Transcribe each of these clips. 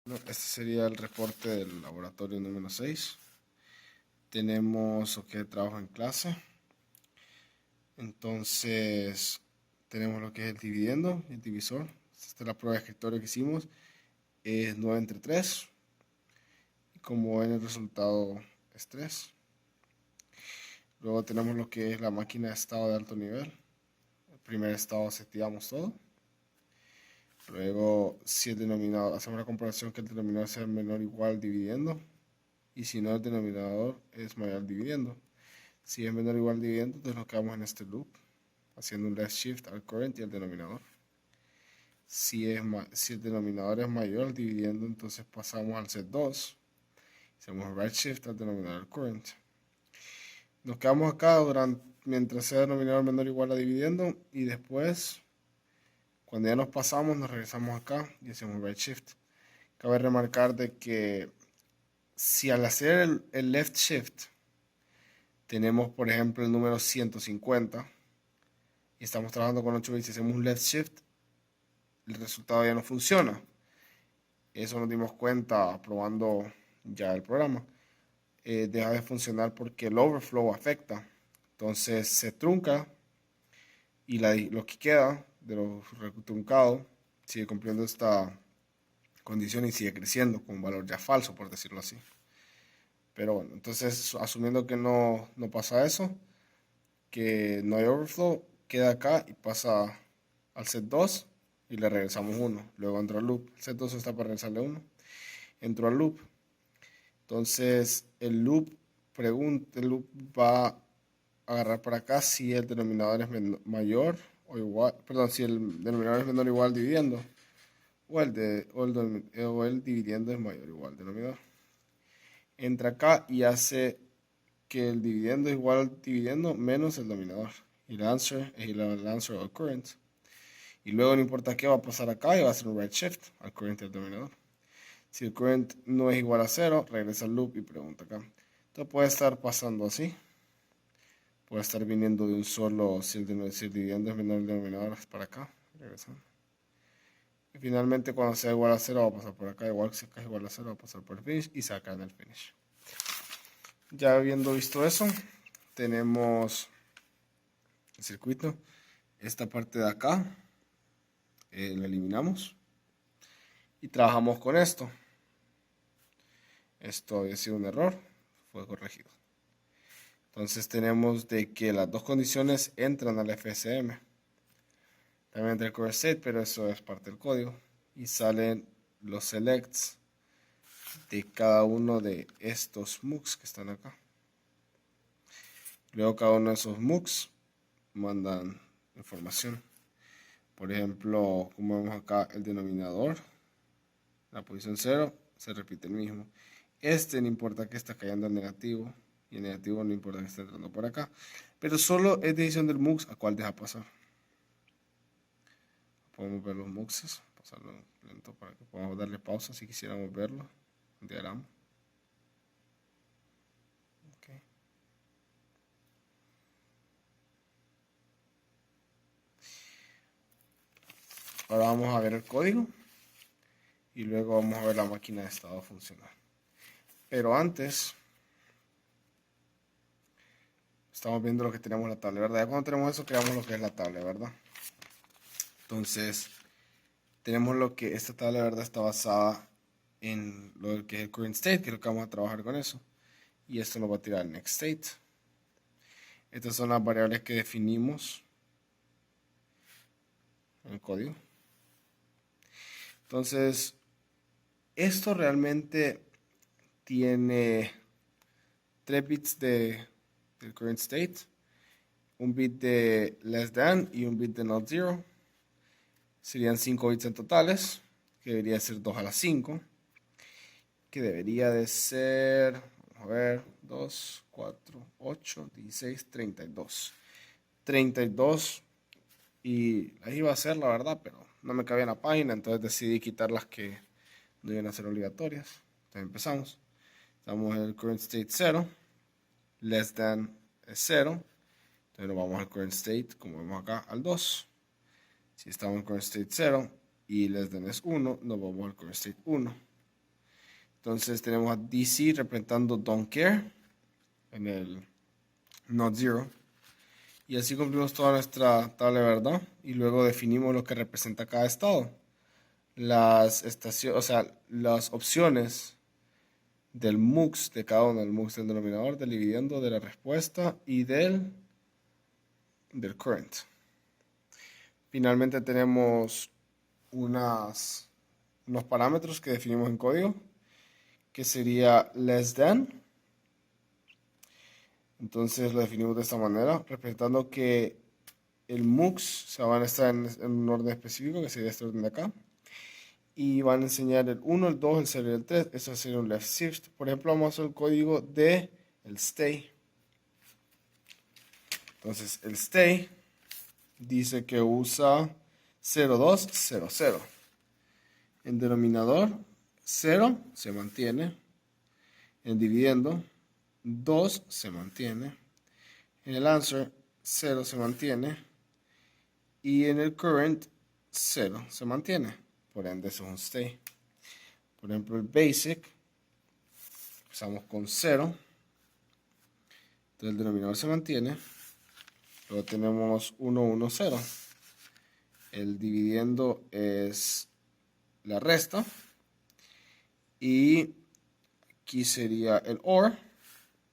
Este sería el reporte del laboratorio número 6. Tenemos lo que es trabajo en clase. Entonces, tenemos lo que es el dividendo, el divisor. Esta es la prueba de escritorio que hicimos. Es 9 entre 3. Y como ven, el resultado es 3. Luego tenemos lo que es la máquina de estado de alto nivel. El primer estado seteamos todo. Luego, si el denominador, hacemos la comparación que el denominador sea menor o igual dividiendo. Y si no, el denominador es mayor al dividiendo. Si es menor o igual al dividiendo, entonces nos quedamos en este loop, haciendo un left shift al current y al denominador. Si el denominador es mayor al dividiendo, entonces pasamos al set 2. Hacemos right shift al denominador al current. Nos quedamos acá mientras sea denominador menor o igual a dividiendo, y después, cuando ya nos pasamos, nos regresamos acá y hacemos right shift. Cabe remarcar de que si al hacer el left shift tenemos, por ejemplo, el número 150 y estamos trabajando con 8 bits y hacemos un left shift, el resultado ya no funciona. Eso nos dimos cuenta probando ya el programa. Deja de funcionar porque el overflow afecta. Entonces se trunca y lo que queda de lo truncado sigue cumpliendo esta condición y sigue creciendo con un valor ya falso, por decirlo así. Pero bueno, entonces asumiendo que no pasa eso, que no hay overflow, queda acá y pasa al set 2 y le regresamos 1. Luego entró al loop. El set 2 está para regresarle 1. Entró al loop. Entonces el loop va a agarrar para acá si el denominador es mayor o igual, perdón, si el denominador es menor o igual dividiendo, o el dividiendo es mayor o igual al denominador. Entra acá y hace que el dividendo es igual al dividendo menos el denominador. Y el answer es el answer al current. Y luego no importa qué va a pasar acá y va a hacer un right shift al current del denominador. Si el current no es igual a 0, regresa al loop y pregunta acá. Esto puede estar pasando así. Puede estar viniendo de un solo, si el dividendo es menor el denominador, es para acá. Regresando. Y finalmente cuando sea igual a 0 va a pasar por acá. Igual que si acá es igual a 0 va a pasar por el finish y sacar en el finish. Ya habiendo visto eso, tenemos el circuito. Esta parte de acá la eliminamos y trabajamos con esto. Esto había sido un error, fue corregido. Entonces tenemos de que las dos condiciones entran al FSM. También entra el core state, pero eso es parte del código. Y salen los selects de cada uno de estos MOOCs que están acá. Luego cada uno de esos MOOCs mandan información. Por ejemplo, como vemos acá, el denominador, la posición 0, se repite el mismo. Este no importa que está cayendo al negativo, y el negativo no importa que esté entrando por acá. Pero solo es decisión del MOOC a cuál deja pasar. Podemos ver los MOOCs, pasarlo lento para que podamos darle pausa si quisiéramos verlo. Un diagrama. Okay. Ahora vamos a ver el código y luego vamos a ver la máquina de estado funcional. Pero antes, estamos viendo lo que tenemos en la tabla, ¿verdad? Ya cuando tenemos eso, creamos lo que es la tabla, ¿verdad? Entonces, tenemos lo que esta tabla, ¿verdad? Está basada en lo que es el current state, que es lo que vamos a trabajar con eso. Y esto nos va a tirar el next state. Estas son las variables que definimos en el código. Entonces, esto realmente tiene 3 bits del current state, un bit de less than y un bit de not zero. Serían 5 bits en totales, que debería ser 2 a la 5, que debería de ser, vamos a ver, 2, 4, 8, 16, 32. 32, y ahí iba a ser la verdad, pero no me cabía en la página, entonces decidí quitar las que no iban a ser obligatorias. Entonces empezamos. Estamos en el current state 0, less than es 0, entonces nos vamos al current state, como vemos acá, al 2. Si estamos en current state 0 y less than es 1, nos vamos al current state 1. Entonces tenemos a DC representando don't care en el not zero. Y así cumplimos toda nuestra tabla de verdad. Y luego definimos lo que representa cada estado. Las estaciones, o sea, las opciones del MUX de cada uno, del MUX del denominador, del dividendo, de la respuesta y del current. Finalmente tenemos unos parámetros que definimos en código, que sería less than. Entonces lo definimos de esta manera, representando que el MUX se van a estar en un orden específico, que sería este orden de acá. Y van a enseñar el 1, el 2, el 0 y el 3. Eso sería un left shift. Por ejemplo, vamos a hacer el código de el stay. Entonces, el stay dice que usa 0, 2, 0, 0. En denominador, 0 se mantiene. En dividendo, 2 se mantiene. En el answer, 0 se mantiene. Y en el current, 0 se mantiene. Por ende, eso es un stay. Por ejemplo, el basic, empezamos con 0. Entonces el denominador se mantiene. Luego tenemos 1, 1, 0. El dividiendo es la resta. Y aquí sería el OR,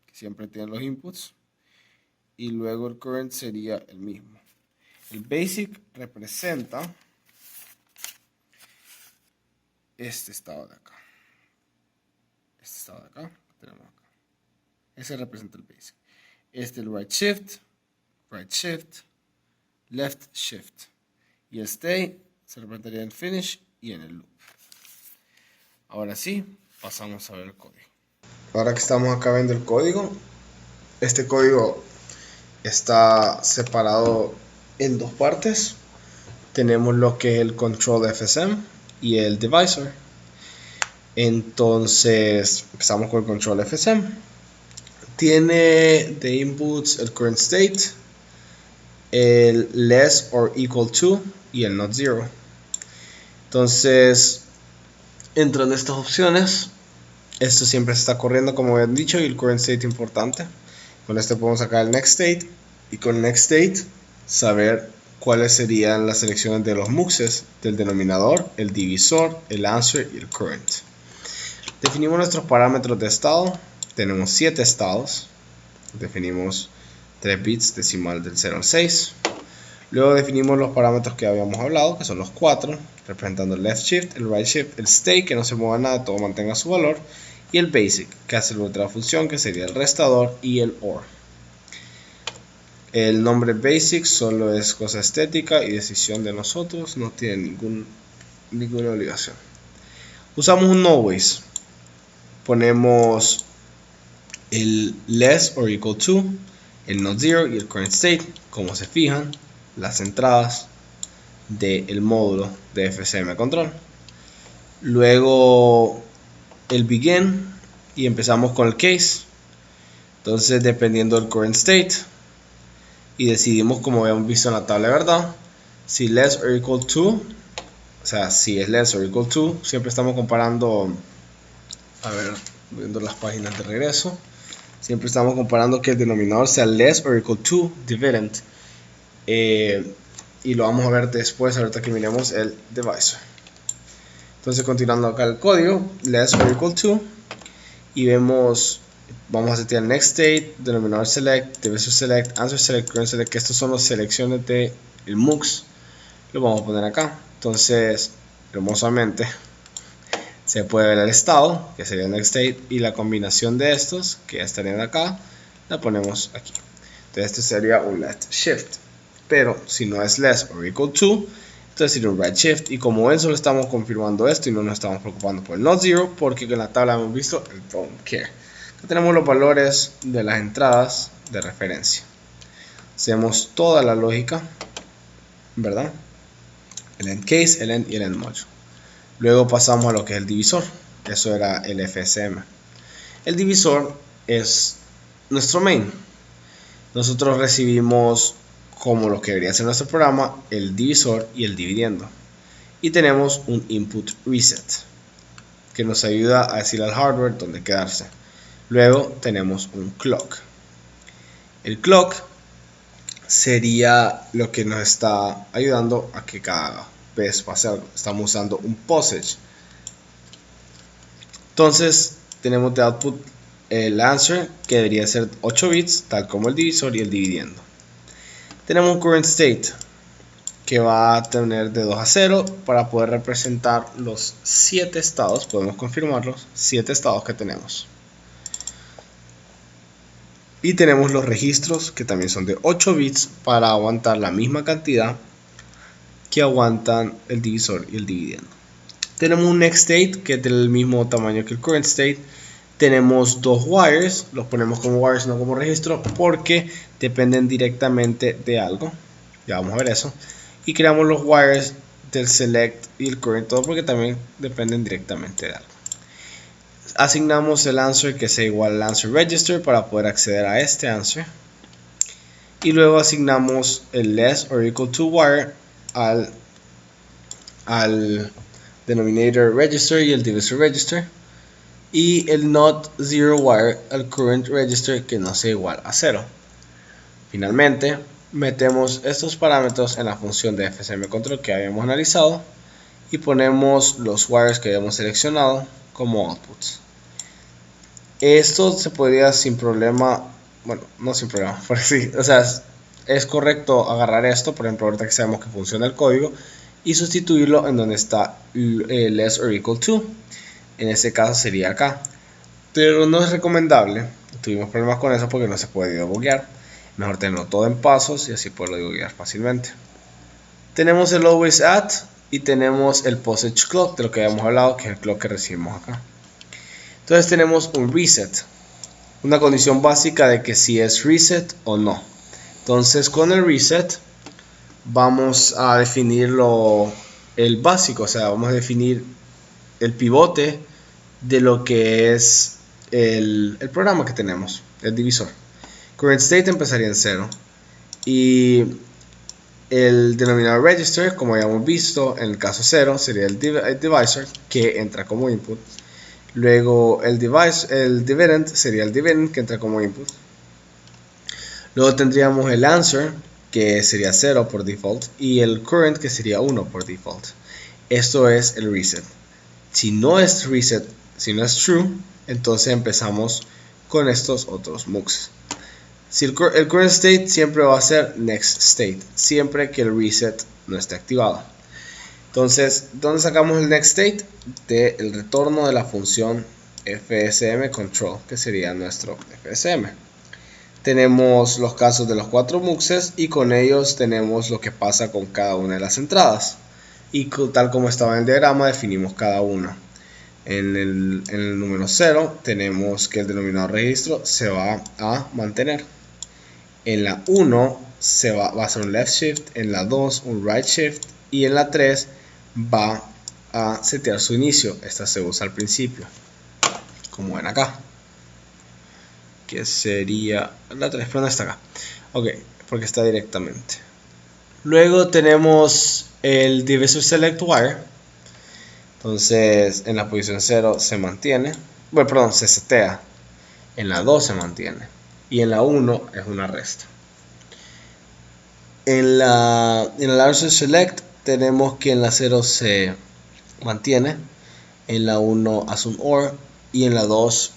que siempre tiene los inputs. Y luego el current sería el mismo. El basic representa este estado de acá. Este estado de acá. Tenemos acá. Ese representa el basic. Este el right shift, left shift. Y el stay se representaría en finish y en el loop. Ahora sí, pasamos a ver el código. Ahora que estamos acá viendo el código, este código está separado en dos partes. Tenemos lo que es el control FSM y el divisor. Entonces empezamos con el control FSM. Tiene de inputs el current state, el less or equal to y el not zero. Entonces, entran estas opciones. Esto siempre se está corriendo, como habían dicho, y el current state importante. Con este podemos sacar el next state y con el next state saber cuáles serían las selecciones de los muxes del denominador, el divisor, el answer y el current. Definimos nuestros parámetros de estado. Tenemos 7 estados. Definimos 3 bits decimal del 0 al 6. Luego definimos los parámetros que habíamos hablado, que son los 4, representando el left shift, el right shift, el stay, que no se mueva nada, todo mantenga su valor, y el basic, que hace la otra función, que sería el restador, y el OR. El nombre basic solo es cosa estética y decisión de nosotros, no tiene ninguna obligación. Usamos un always. Ponemos el less or equal to, el not zero y el current state. Como se fijan, las entradas del módulo de FSM control. Luego el begin y empezamos con el case. Entonces, dependiendo del current state, y decidimos, como habíamos visto en la tabla de verdad, si less or equal to, o sea, si es less or equal to, siempre estamos comparando, a ver, viendo las páginas de regreso, siempre estamos comparando que el denominador sea less or equal to dividend, y lo vamos a ver después, ahorita que miremos el divisor. Entonces, continuando acá el código, less or equal to, y vemos, vamos a setear next state, denominador select, divisor select, answer select, current select, que estas son las selecciones del MUX. Lo vamos a poner acá. Entonces, hermosamente, se puede ver el estado, que sería next state, y la combinación de estos, que ya estarían acá, la ponemos aquí. Entonces, este sería un left shift. Pero si no es less or equal to, entonces sería un right shift. Y como ven, solo estamos confirmando esto y no nos estamos preocupando por el not zero, porque en la tabla hemos visto el don't care. Aquí tenemos los valores de las entradas de referencia. Hacemos toda la lógica, ¿verdad? El end case, el end y el end module. Luego pasamos a lo que es el divisor. Eso era el FSM. El divisor es nuestro main. Nosotros recibimos, como lo que debería ser nuestro programa, el divisor y el dividiendo. Y tenemos un input reset, que nos ayuda a decirle al hardware dónde quedarse. Luego tenemos un clock. El clock sería lo que nos está ayudando a que cada vez pase algo. Estamos usando un posage. Entonces tenemos de output el answer, que debería ser 8 bits, tal como el divisor y el dividiendo. Tenemos un current state, que va a tener de 2 a 0 para poder representar los 7 estados. Podemos confirmarlos, 7 estados que tenemos. Y tenemos los registros, que también son de 8 bits, para aguantar la misma cantidad que aguantan el divisor y el dividiendo. Tenemos un next state, que es del mismo tamaño que el current state. Tenemos dos wires, los ponemos como wires, no como registro, porque dependen directamente de algo. Ya vamos a ver eso. Y creamos los wires del select y el current, todo porque también dependen directamente de algo. Asignamos el answer, que sea igual al answer register, para poder acceder a este answer. Y luego asignamos el less or equal to wire al denominator register y el divisor register. Y el not zero wire al current register, que no sea igual a 0. Finalmente, metemos estos parámetros en la función de FSM control que habíamos analizado y ponemos los wires que habíamos seleccionado como outputs. Esto se podría sin problema, bueno, no sin problema, por así, o sea, es correcto agarrar esto, por ejemplo, ahorita que sabemos que funciona el código, y sustituirlo en donde está less or equal to. En este caso sería acá, pero no es recomendable. Tuvimos problemas con eso porque no se puede debuguear. Mejor tenerlo todo en pasos y así poderlo debuguear fácilmente. Tenemos el always at y tenemos el posage clock, de lo que habíamos hablado, que es el clock que recibimos acá. Entonces tenemos un reset, una condición básica de que si es reset o no. Entonces con el reset vamos a definir el básico, o sea, vamos a definir el pivote de lo que es el programa que tenemos, el divisor. Current state empezaría en 0 y el denominador register, como habíamos visto en el caso 0, sería el divisor, que entra como input. Luego el dividend sería el dividend, que entra como input. Luego tendríamos el answer, que sería 0 por default, y el current, que sería 1 por default. Esto es el reset. Si no es reset, si no es true, entonces empezamos con estos otros mux. Si el current state siempre va a ser next state, siempre que el reset no esté activado. Entonces, ¿dónde sacamos el next state? Del retorno de la función FSM control, que sería nuestro FSM. Tenemos los casos de los 4 muxes y con ellos tenemos lo que pasa con cada una de las entradas. Y tal como estaba en el diagrama, definimos cada una. En el número 0 tenemos que el denominador registro se va a mantener. En la 1 va a ser un left shift, en la 2 un right shift y en la 3 va a setear su inicio. Esta se usa al principio, como ven acá, que sería la 3, pero no está acá. Ok, porque está directamente. Luego tenemos el divisor select wire. Entonces en la posición 0 se mantiene, bueno, perdón, se setea. En la 2 se mantiene y en la 1 es una resta. En el answer select tenemos que en la 0 se mantiene, en la 1 hace un OR y en la 2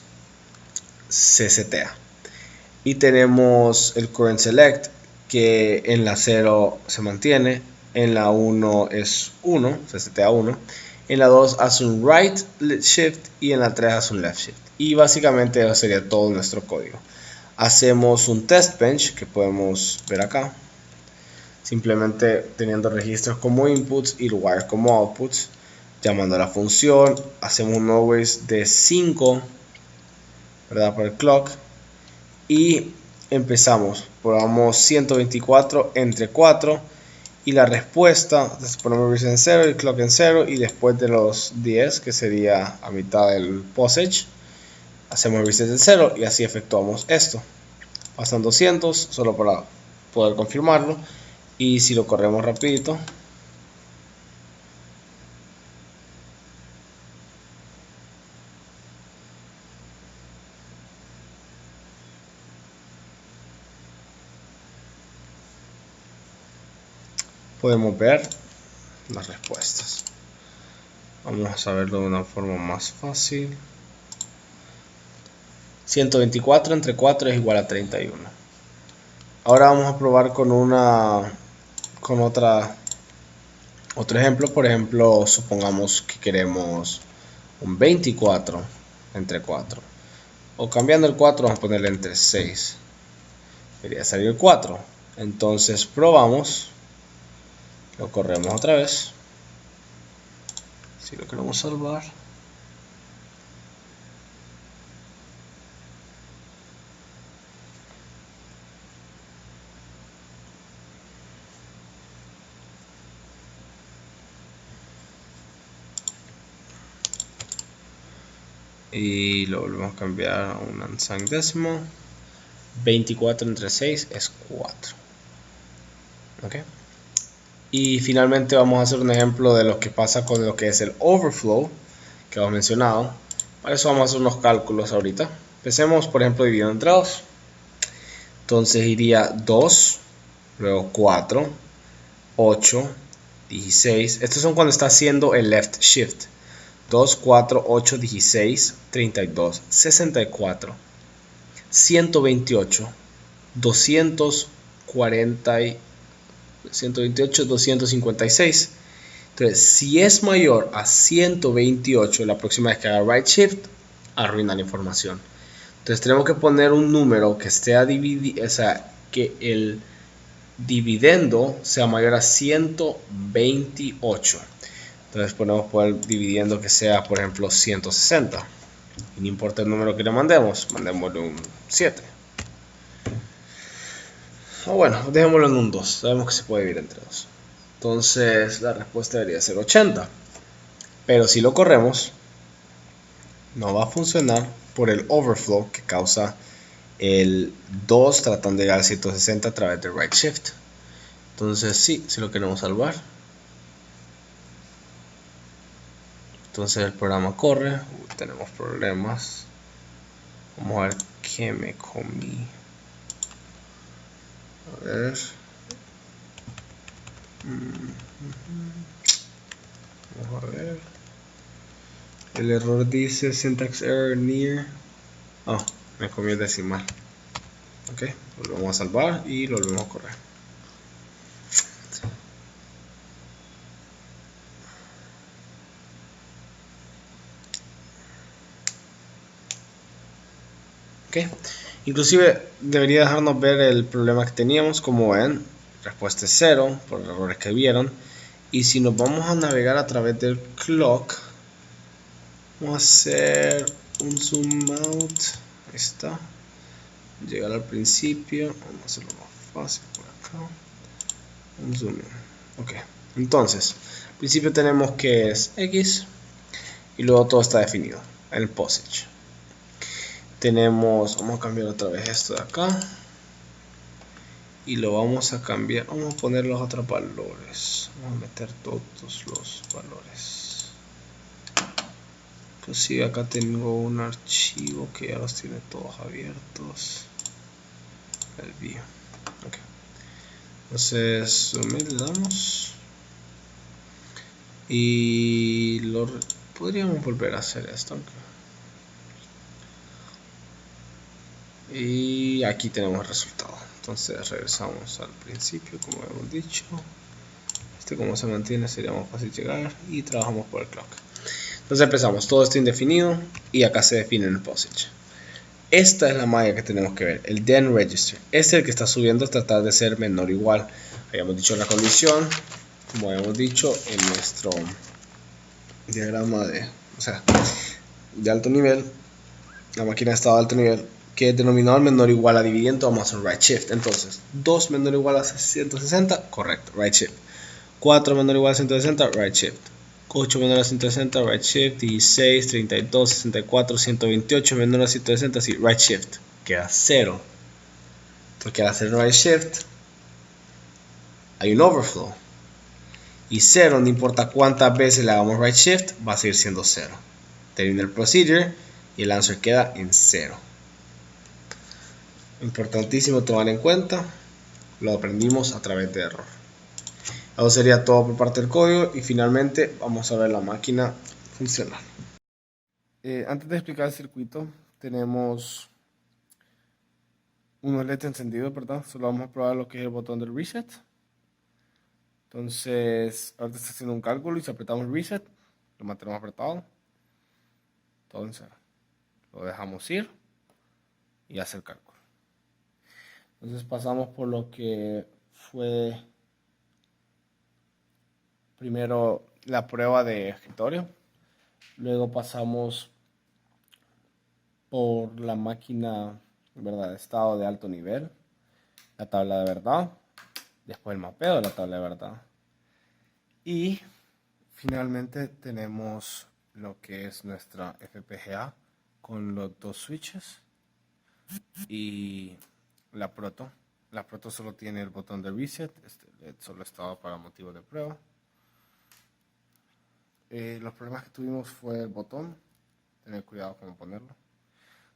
se setea. Y tenemos el current select, que en la 0 se mantiene, en la 1 es 1, se setea 1, en la 2 hace un right shift y en la 3 hace un left shift. Y básicamente eso sería todo nuestro código. Hacemos un test bench que podemos ver acá, simplemente teniendo registros como inputs y wires como outputs, llamando a la función. Hacemos un always de 5, ¿verdad?, para el clock, y empezamos. Probamos 124 entre 4 y la respuesta, entonces ponemos reset en 0 y el clock en 0, y después de los 10, que sería a mitad del posage, hacemos reset en 0 y así efectuamos esto. Pasan 200 solo para poder confirmarlo, y si lo corremos rapidito, podemos ver las respuestas. Vamos a verlo de una forma más fácil. 124 entre 4 es igual a 31. Ahora vamos a probar con otro ejemplo. Por ejemplo, supongamos que queremos un 24 entre 4. O cambiando el 4 vamos a ponerle entre 6. Debería salir 4. Entonces probamos. Lo corremos otra vez. Si lo queremos salvar. Y lo volvemos a cambiar a un unsigned decimal. 24 entre 6 es 4. ¿Ok? Y finalmente vamos a hacer un ejemplo de lo que pasa con lo que es el overflow que hemos mencionado. Para eso vamos a hacer unos cálculos ahorita. Empecemos, por ejemplo, dividiendo entre 2. Entonces iría 2, luego 4, 8, 16. Estos son cuando está haciendo el left shift. 2, 4, 8, 16, 32, 64, 128, 256. Entonces, si es mayor a 128, la próxima vez que haga right shift, arruina la información. Entonces, tenemos que poner un número que esté a dividir, o sea, que el dividendo sea mayor a 128. Entonces ponemos por el dividiendo que sea, por ejemplo, 160. Y no importa el número que le mandemos, mandémosle un 7. O bueno, dejémoslo en un 2. Sabemos que se puede dividir entre 2. Entonces la respuesta debería ser 80. Pero si lo corremos, no va a funcionar por el overflow que causa el 2 tratando de llegar a 160 a través de right shift. Entonces sí, si lo queremos salvar. Entonces el programa corre. Tenemos problemas. Vamos a ver qué me comí. A ver. Vamos a ver. El error dice syntax error near. Oh, me comí el decimal. Ok, lo vamos a salvar y lo volvemos a correr. Okay. Inclusive debería dejarnos ver el problema que teníamos. Como ven, respuesta es 0 por los errores que vieron. Y si nos vamos a navegar a través del clock, vamos a hacer un zoom out. Ahí está. Llegar al principio. Vamos a hacerlo más fácil por acá. Un zoom in. Ok. Entonces, al principio tenemos que es X. Y luego todo está definido en el postage. Tenemos, vamos a cambiar otra vez esto de acá y lo vamos a cambiar, vamos a poner los otros valores, vamos a meter todos los valores. Pues sí, acá tengo un archivo que ya los tiene todos abiertos, el view. Okay. Entonces submit le damos y podríamos volver a hacer esto. Y aquí tenemos el resultado. Entonces regresamos al principio, como hemos dicho. Como se mantiene sería más fácil llegar. Y trabajamos por el clock. Entonces empezamos, todo está indefinido. Y acá se define en el postage. Esta es la malla que tenemos que ver, el then register. Este es el que está subiendo a tratar de ser menor o igual. Habíamos dicho la condición, como habíamos dicho en nuestro diagrama de alto nivel. La máquina está de alto nivel, que es denominador menor o igual a dividiendo, vamos a hacer right shift. Entonces 2 menor o igual a 160, correcto, right shift. 4 menor o igual a 160, right shift. 8 menor a 160, right shift. 16, 32, 64, 128 menor a 160, sí, right shift. Queda 0. Porque al hacer right shift hay un overflow. Y 0, no importa cuántas veces le hagamos right shift, va a seguir siendo 0. Termina el procedure y el answer queda en 0. Importantísimo tomar en cuenta, lo aprendimos a través de error. Eso sería todo por parte del código y finalmente vamos a ver la máquina funcionar. Antes de explicar el circuito, tenemos unos LEDs encendidos, ¿verdad? Solo vamos a probar lo que es el botón del reset. Entonces, ahorita está haciendo un cálculo y si apretamos reset, lo mantenemos apretado. Entonces, lo dejamos ir y hace el cálculo. Entonces pasamos por lo que fue primero la prueba de escritorio. Luego pasamos por la máquina, ¿verdad?, de estado de alto nivel, la tabla de verdad, después el mapeo de la tabla de verdad. Y finalmente tenemos lo que es nuestra FPGA con los dos switches y la proto. La proto solo tiene el botón de reset, este LED solo estaba para motivos de prueba. Los problemas que tuvimos fue el botón, tener cuidado cómo ponerlo.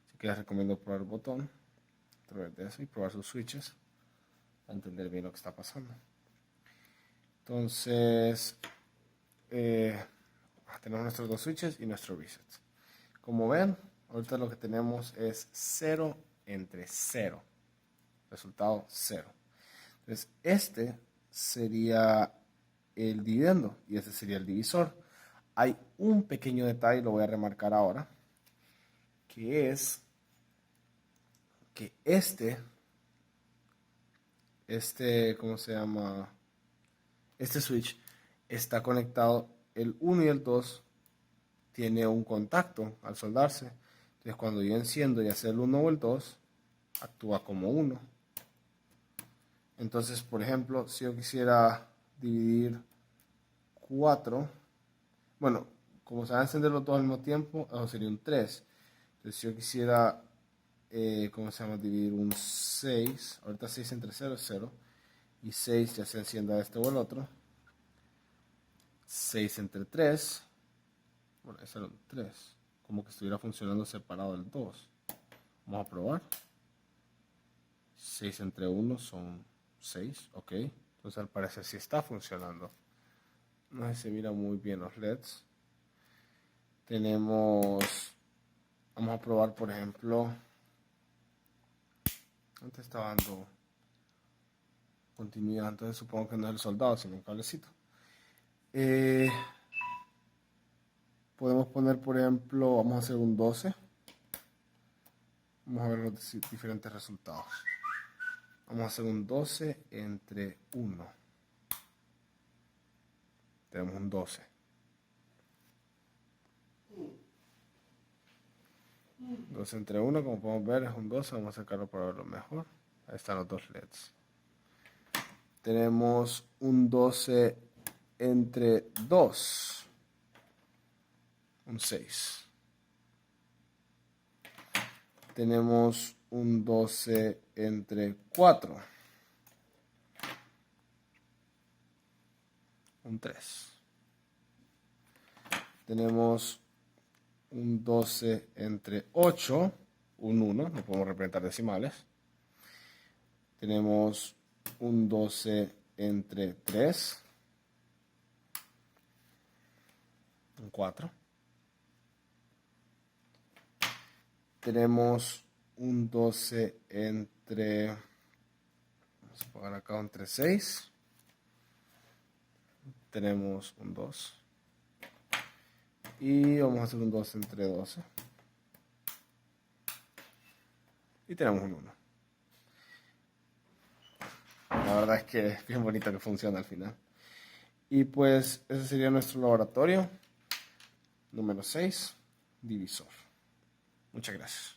Así que les recomiendo probar el botón a través de eso y probar sus switches para entender bien lo que está pasando. Entonces, tenemos nuestros dos switches y nuestro reset. Como ven, ahorita lo que tenemos es 0 entre 0. Resultado 0. Entonces, este sería el dividendo y este sería el divisor. Hay un pequeño detalle, lo voy a remarcar ahora, que es que ¿cómo se llama? Este switch está conectado, el 1 y el 2 tiene un contacto al soldarse. Entonces cuando yo enciendo ya sea el 1 o el 2, actúa como 1. Entonces, por ejemplo, si yo quisiera dividir 4, bueno, como se van a encender los dos al mismo tiempo, eso sería un 3. Entonces, si yo quisiera, ¿cómo se llama? Dividir un 6, ahorita 6 entre 0 es 0, y 6 ya se encienda este o el otro. 6 entre 3, bueno, ese era un 3, como que estuviera funcionando separado del 2. Vamos a probar. 6 entre 1 son 6, ok. Entonces al parecer sí está funcionando. No sé si se mira muy bien los LEDs. Tenemos, vamos a probar por ejemplo, antes estaba dando continuidad, entonces supongo que no es el soldado, sino un cablecito. Podemos poner por ejemplo, vamos a hacer un 12. Vamos a ver los diferentes resultados. Vamos a hacer un 12 entre 1. Tenemos un 12. 12 entre 1, como podemos ver, es un 12. Vamos a sacarlo para verlo mejor. Ahí están los dos LEDs. Tenemos un 12 entre 2. Un 6. Tenemos un 12 entre 4. Un 3. Tenemos un 12 entre 8. Un 1. No podemos representar decimales. Tenemos un 12 entre 3. Un 4. Tenemos un 12 entre, vamos a poner acá entre 6. Tenemos un 2. Y vamos a hacer un 12 entre 12. Y tenemos un 1. La verdad es que es bien bonito que funciona al final. Y pues ese sería nuestro laboratorio número 6, divisor. Muchas gracias.